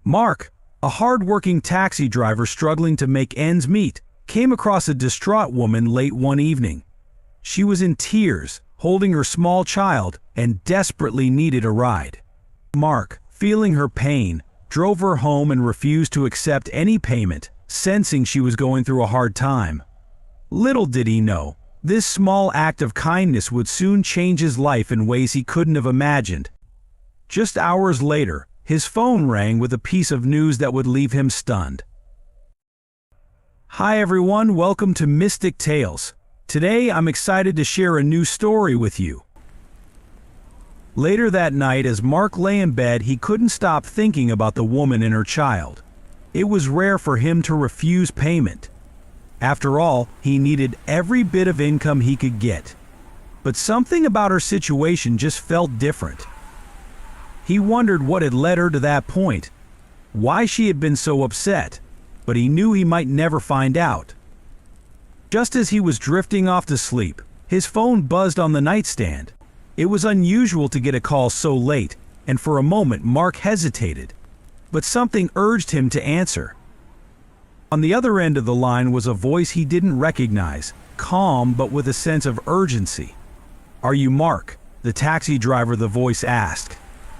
Mark, a hard-working taxi driver struggling to make ends meet, came across a distraught woman late one evening. She was in tears, holding her small child, and desperately needed a ride. Mark, feeling her pain, drove her home and refused to accept any payment, sensing she was going through a hard time. Little did he know, this small act of kindness would soon change his life in ways he couldn't have imagined. Just hours later, his phone rang with a piece of news that would leave him stunned. Hi everyone, welcome to Mystic Tales. Today I'm excited to share a new story with you. Later that night, as Mark lay in bed, he couldn't stop thinking about the woman and her child. It was rare for him to refuse payment. After all, he needed every bit of income he could get. But something about her situation just felt different. He wondered what had led her to that point, why she had been so upset, but he knew he might never find out. Just as he was drifting off to sleep, his phone buzzed on the nightstand. It was unusual to get a call so late, and for a moment Mark hesitated, but something urged him to answer. On the other end of the line was a voice he didn't recognize, calm but with a sense of urgency. "Are you Mark?" the taxi driver the voice asked.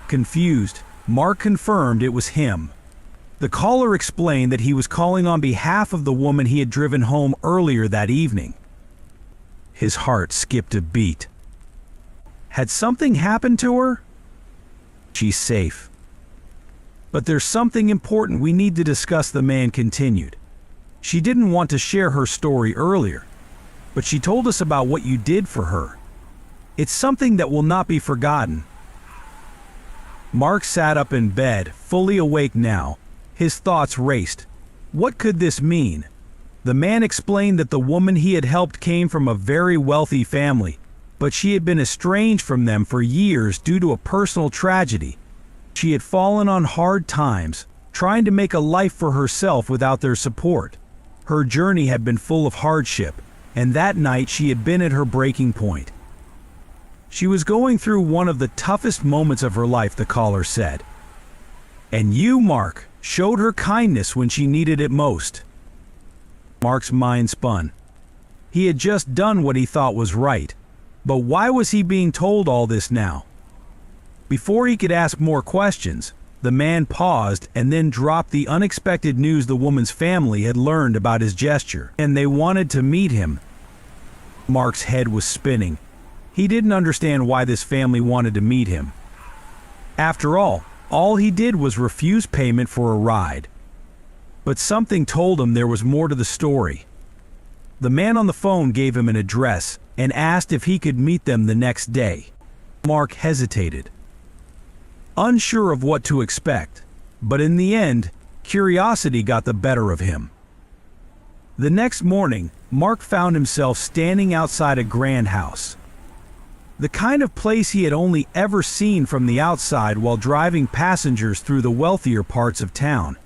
Confused, Mark confirmed it was him. The caller explained that he was calling on behalf of the woman he had driven home earlier that evening. His heart skipped a beat. Had something happened to her? She's safe. But there's something important we need to discuss, the man continued. She didn't want to share her story earlier, but she told us about what you did for her. It's something that will not be forgotten. Mark sat up in bed, fully awake now. His thoughts raced. What could this mean? The man explained that the woman he had helped came from a very wealthy family, but she had been estranged from them for years due to a personal tragedy. She had fallen on hard times, trying to make a life for herself without their support. Her journey had been full of hardship, and that night she had been at her breaking point. She was going through one of the toughest moments of her life, the caller said. And you, Mark, showed her kindness when she needed it most. Mark's mind spun. He had just done what he thought was right, but why was he being told all this now? Before he could ask more questions, the man paused and then dropped the unexpected news the woman's family had learned about his gesture, and they wanted to meet him. Mark's head was spinning. He didn't understand why this family wanted to meet him. After all he did was refuse payment for a ride. But something told him there was more to the story. The man on the phone gave him an address and asked if he could meet them the next day. Mark hesitated, unsure of what to expect, but in the end, curiosity got the better of him. The next morning, Mark found himself standing outside a grand house. The kind of place he had only ever seen from the outside while driving passengers through the wealthier parts of town.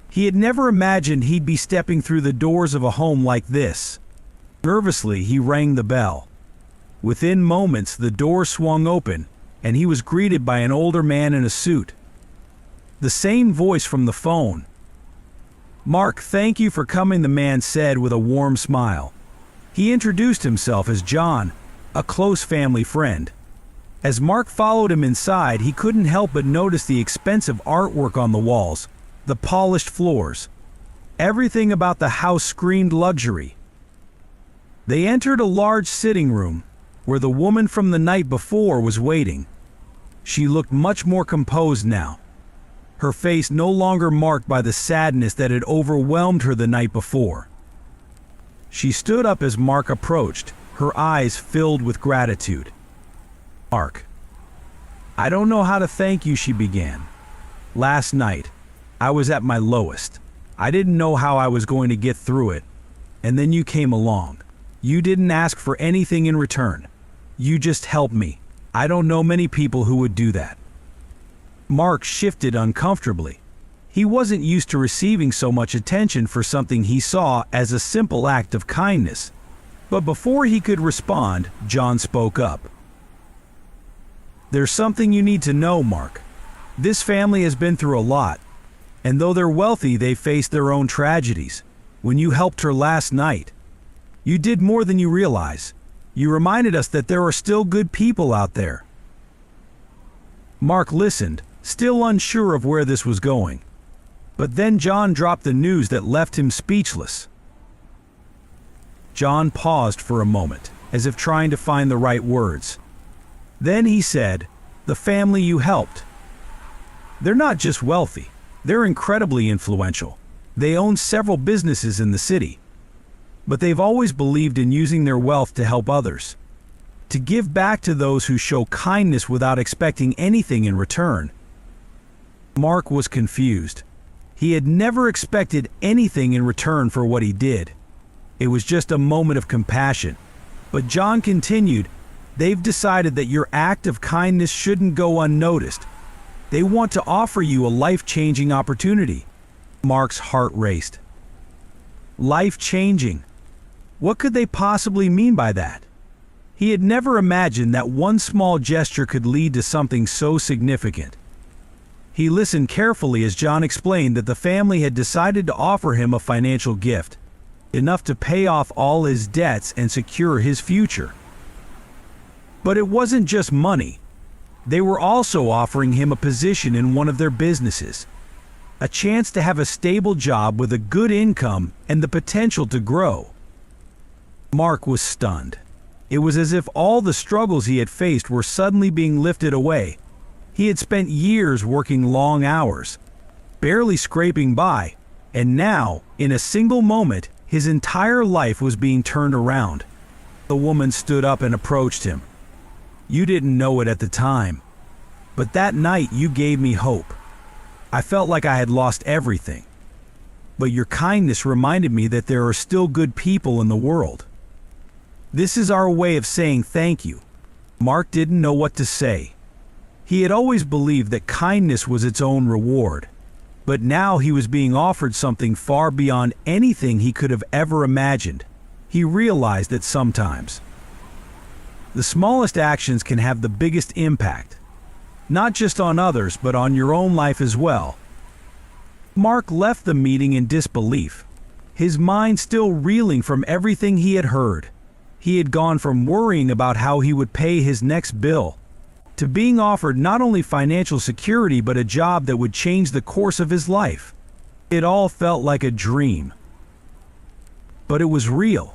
He had never imagined he'd be stepping through the doors of a home like this. Nervously, he rang the bell. Within moments, the door swung open, and he was greeted by an older man in a suit. The same voice from the phone. "Mark, thank you for coming," the man said with a warm smile. He introduced himself as John, a close family friend. As Mark followed him inside, he couldn't help but notice the expensive artwork on the walls, the polished floors. Everything about the house screamed luxury. They entered a large sitting room, where the woman from the night before was waiting. She looked much more composed now, her face no longer marked by the sadness that had overwhelmed her the night before. She stood up as Mark approached, her eyes filled with gratitude. "Mark, I don't know how to thank you," she began. "Last night, I was at my lowest. I didn't know how I was going to get through it. And then you came along. You didn't ask for anything in return. You just helped me. I don't know many people who would do that." Mark shifted uncomfortably. He wasn't used to receiving so much attention for something he saw as a simple act of kindness. But before he could respond, John spoke up. "There's something you need to know, Mark. This family has been through a lot, And though they're wealthy, they face their own tragedies. When you helped her last night, you did more than you realize. You reminded us that there are still good people out there. Mark listened, still unsure of where this was going. But then John dropped the news that left him speechless. John paused for a moment, as if trying to find the right words. Then he said, "The family you helped. They're not just wealthy, they're incredibly influential. They own several businesses in the city. But they've always believed in using their wealth to help others, to give back to those who show kindness without expecting anything in return." Mark was confused. He had never expected anything in return for what he did. It was just a moment of compassion. But John continued, "They've decided that your act of kindness shouldn't go unnoticed. They want to offer you a life-changing opportunity." Mark's heart raced. Life-changing? What could they possibly mean by that? He had never imagined that one small gesture could lead to something so significant. He listened carefully as John explained that the family had decided to offer him a financial gift, enough to pay off all his debts and secure his future. But it wasn't just money. They were also offering him a position in one of their businesses, a chance to have a stable job with a good income and the potential to grow. Mark was stunned. It was as if all the struggles he had faced were suddenly being lifted away. He had spent years working long hours, barely scraping by, and now, in a single moment, his entire life was being turned around. The woman stood up and approached him. "You didn't know it at the time, but that night you gave me hope. I felt like I had lost everything. But your kindness reminded me that there are still good people in the world. This is our way of saying thank you." Mark didn't know what to say. He had always believed that kindness was its own reward. But now he was being offered something far beyond anything he could have ever imagined. He realized that sometimes the smallest actions can have the biggest impact, not just on others, but on your own life as well. Mark left the meeting in disbelief, his mind still reeling from everything he had heard. He had gone from worrying about how he would pay his next bill to being offered not only financial security but a job that would change the course of his life. It all felt like a dream. But it was real,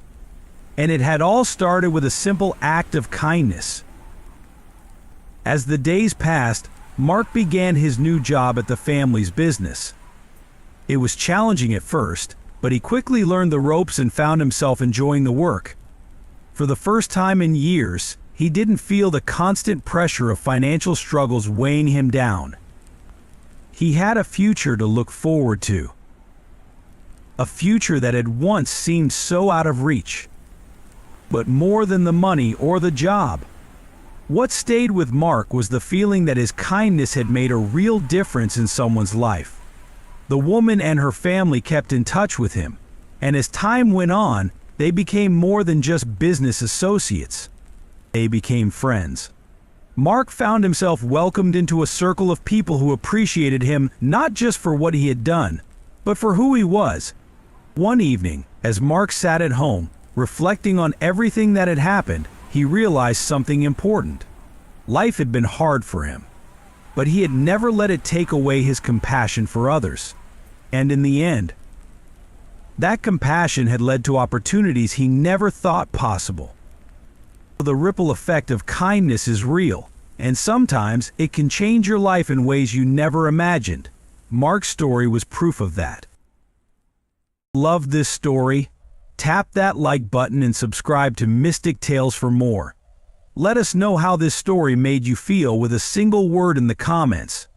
and it had all started with a simple act of kindness. As the days passed, Mark began his new job at the family's business. It was challenging at first, but he quickly learned the ropes and found himself enjoying the work. For the first time in years, he didn't feel the constant pressure of financial struggles weighing him down. He had a future to look forward to. A future that had once seemed so out of reach. But more than the money or the job, what stayed with Mark was the feeling that his kindness had made a real difference in someone's life. The woman and her family kept in touch with him, and as time went on, they became more than just business associates. They became friends. Mark found himself welcomed into a circle of people who appreciated him not just for what he had done, but for who he was. One evening, as Mark sat at home, reflecting on everything that had happened, he realized something important. Life had been hard for him, but he had never let it take away his compassion for others. And in the end, that compassion had led to opportunities he never thought possible. The ripple effect of kindness is real, and sometimes it can change your life in ways you never imagined. Mark's story was proof of that. Love this story? Tap that like button and subscribe to Mystic Tales for more. Let us know how this story made you feel with a single word in the comments.